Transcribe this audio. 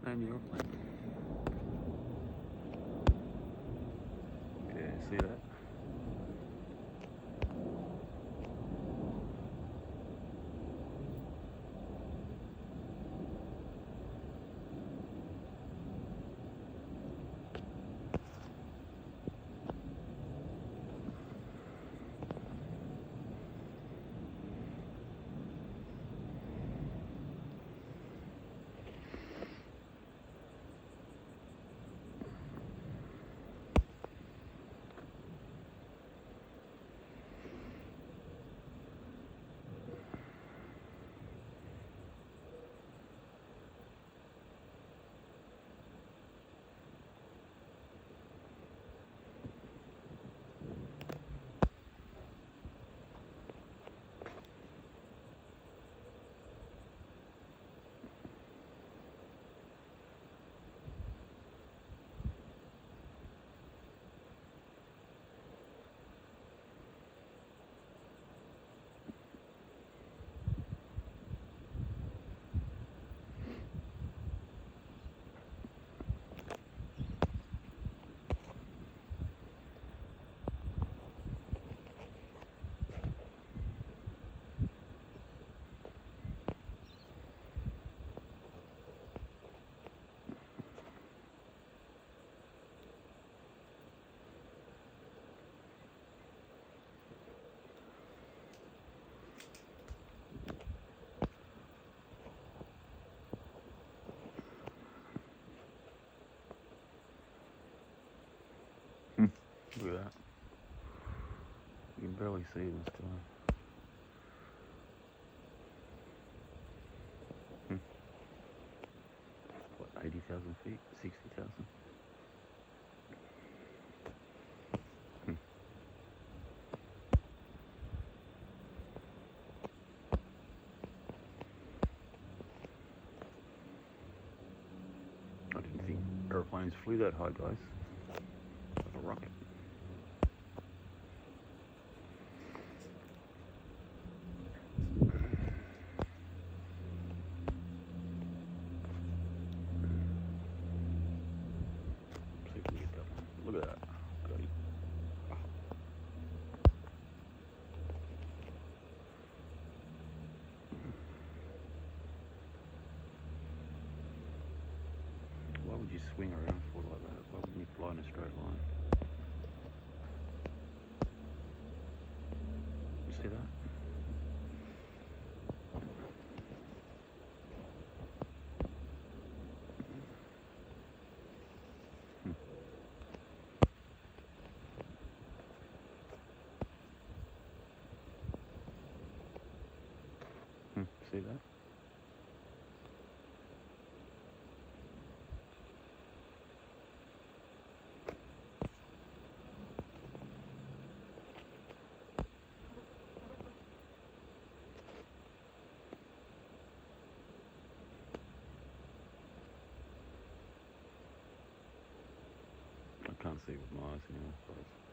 Name the airplane. Yeah, see that? Look at that. You can barely see this time. What, 80,000 feet? 60,000? I didn't think airplanes flew that high, guys. Like a rocket. See if we can get that one. Look at that. Got it. Wow. Why would you swing around for like that? Why wouldn't you fly in a straight line? You see that? See that? I can't see with my eyes anymore, guys.